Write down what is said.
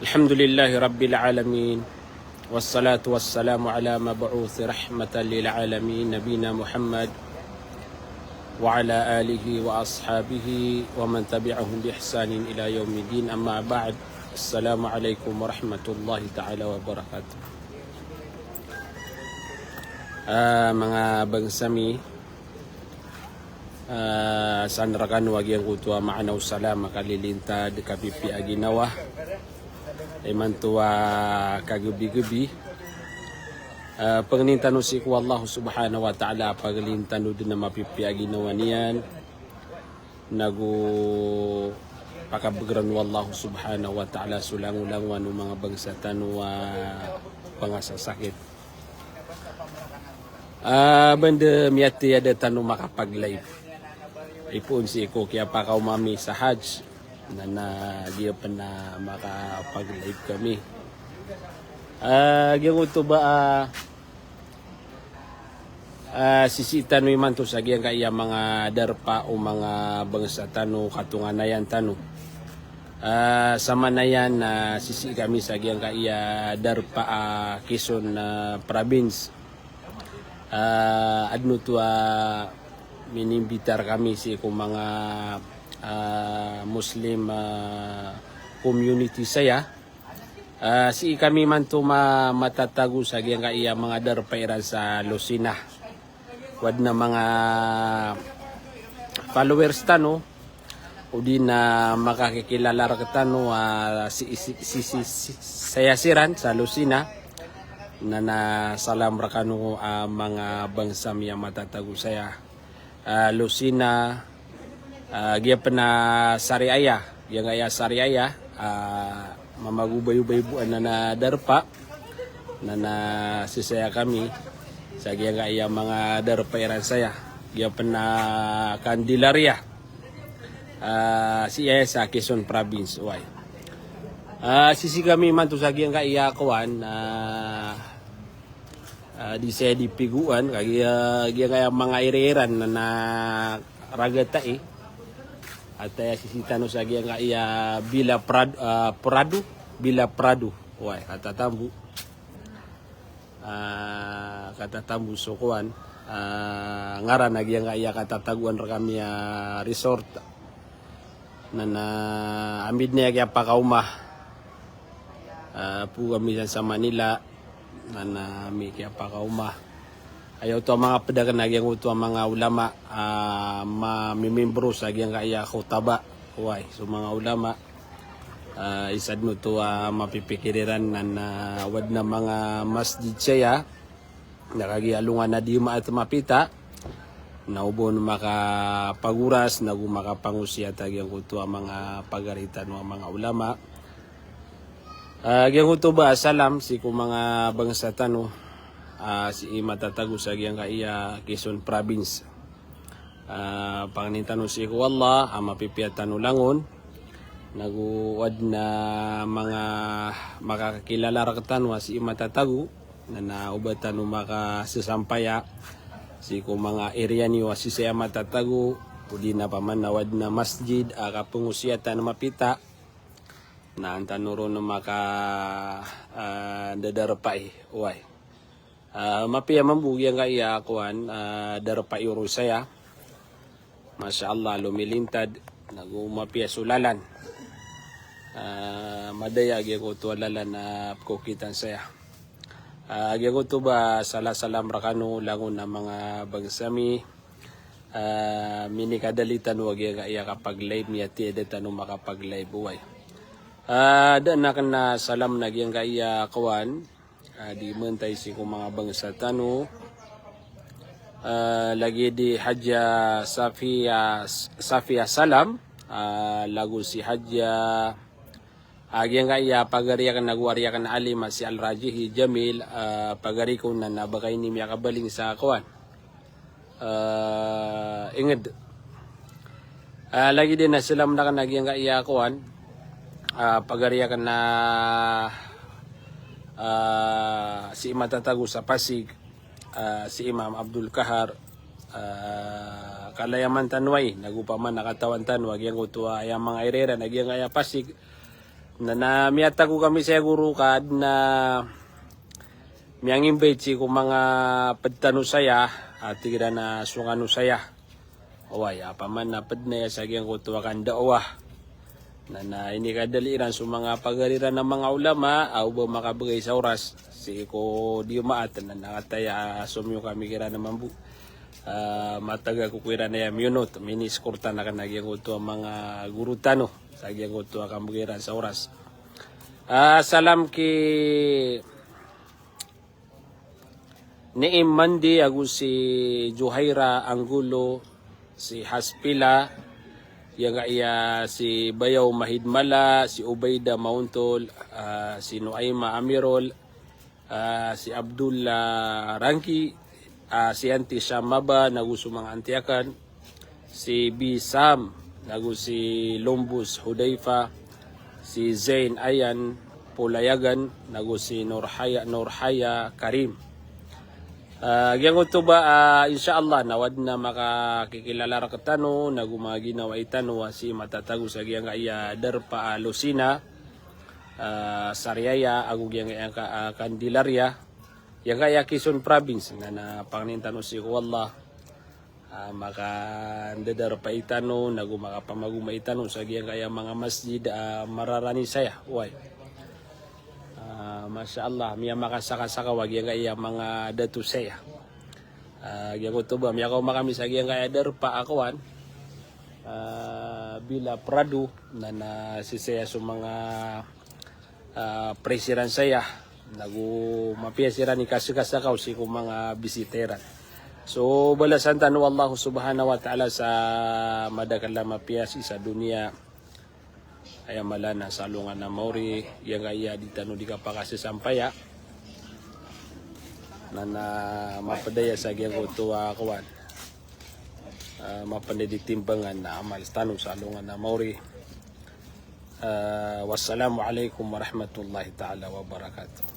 الحمد لله رب العالمين والصلاة والسلام على مبعوث رحمة للعالمين نبينا محمد وعلى آله وأصحابه ومن تبعهم بإحسان إلى يوم الدين. أما بعد، السلام عليكم ورحمة الله تعالى وبركاته. Mga bangsami, sanrakan wagyang kutua maanaw salama kalilintad kapipi aginawa imantua kagubi-gubi pangintano si ku Allah subhanahu wa ta'ala paglintano din na mapipi aginawa niyan nagu pakabagran wallahu subhanahu wa ta'ala sulang-ulang wano mga bangsa tanwa pangasasakit. Banda miyati ada tanu makapag-live. Ipon si ko kaya pa ka umami sa Hajj na dia pa na makapag-live kami. Gyan to ba sisita no iman to sa gyan kaya mga darpa o mga bangsa tanu katunganayan tanu. Sama na yan sisi kami sa gyan kaya darpa Quezon province. Adno to minimbitar kami si kung mga Muslim community saya si kami man to matatago sa gyan kaya mga darpairan sa Lucena wad na mga followers tano o di na makakikilala ka tano saya siran sa Lucena na salam rakano mga bangsam yang matatago saya Lucena gia pena Sariaya yang aya Sariaya mamagubay-ubay-buan na darpa na sisaya kami sa gia aya mga darpa iran saya gia pena Candelaria siya sa Quezon province uy. Sisi kami man to sa giyang kaya kawan di saya dipiguan kaya giyang mga iriran na ragata at sisi tano sa giyang kaya Bila Prado uy katatambu so kuan ngaran na giyang kaya katataguan ra kami resort na amid niya kaya pakaumah po kami sa Manila na may kaya pa kauma ayaw to mga pedagang nagyang ito mga ulama mamimimbro sa gyang kaya kutaba uy so mga ulama isad mo to mapipikiriran na wad na mga masjid siya nakagialungan na di maat mapita na ubon makapaguras nagu makapangusya tagyang ito mga pagaritan ng mga ulama. Gyang ko ba salam si ko mga bangsa tano si matatago sa gyang kaya Quezon province. Panginintano si ko Allah mapipiyat tano langon naguwad na mga makakakilala ra tanwa si matatago na naubatan no makasasampaya si ko mga area ni si saya matatago pudi na pamanawad na masjid kapungusyatan na mapita na ang tanuro na maka dadarapay uway mapiya mambugyan kaya kuan darapay uro saya Masya Allah lumilintad nagumapiya sulalan madaya agya ko to alalan na kukitan saya agya ko to ba salam rakano langon na mga bangsami minikadalitan wag kaya kapag live niya tiada tanong makapag live uway. Dan akan na salam na gyang kaya kawan di mentay si kung mga bangsa tano lagi di Haja Safia Salam lagu si Haja gyang kaya pagariakan nagwariakan alima si Al-Rajihi Jamil pagari ko na nabakay ni miya kabaling sa kawan inged lagi din na salam na kan gyang kaya kawan pagariakan na si matatago sa Pasig si Imam Abdul Kahar kalayaman tanway nagupaman nakatawan tanwag yang utua ayang mga irera nagyang aya Pasig na miyata ko kami sa guru kad na miyang invite si ko mga padtano saya at tigira na sungano saya. Away, apaman na pad na sa gyang ko tuwakan dawa. Na ini kadaliran sa mga pagariran ng mga ulama au ba makabagay sa oras si ko di maat na nakataya sumyo kami kira naman bu. Mataga ko kuira na yung minute minis kurta na kanagyang ko ang mga guru tano sa gyang ko tuwa kambugiran sa oras. Salam ki Niim Mandi ako si Juhaira Angulo, si Haspila, yang iya si Bayaw Mahidmala, si Ubayda Mauntol, si Nuaima Amirol, si Abdullah Rangki, si Anti Shamaba, naguso mga antiakan, si B. Sam, nagu si Lumbus Hudayfa, si Zain Ayan Pulayagan, nagu si Nurhaya Karim. Gyang to ba insyaallah nawad na makakikilala ra katano nagumagi na wa itano si matatago sa gyang iya Darpa Lucina Sariaya agu gyang iya Candelaria yang kaya Quezon province na pangintano si wallah maka ndedar pa itano nagumaka itano sa gyang kaya mga masjid mararani saya way. Masya Allah, miya makasaka-saka wag yang kaya mga datu saya. Yang utuba, miya ko makami sa yang kaya Darpa akuan bila Prado na si saya sa mga presiran saya nagumapiyasiran ni kasakaw si kung mga bisiteran. So balasan tanu Allah subhanahu wa ta'ala sa madakala mapiyasi sa dunia ay malana sa lungan na mauri yang kaya di tanu di kapakasi sampaya na mapadaya sa gyang utuwa kawan mapandeditimbangan na amal tanu sa lungan na mauri. Wassalamu alaikum warahmatullahi ta'ala wabarakatuh.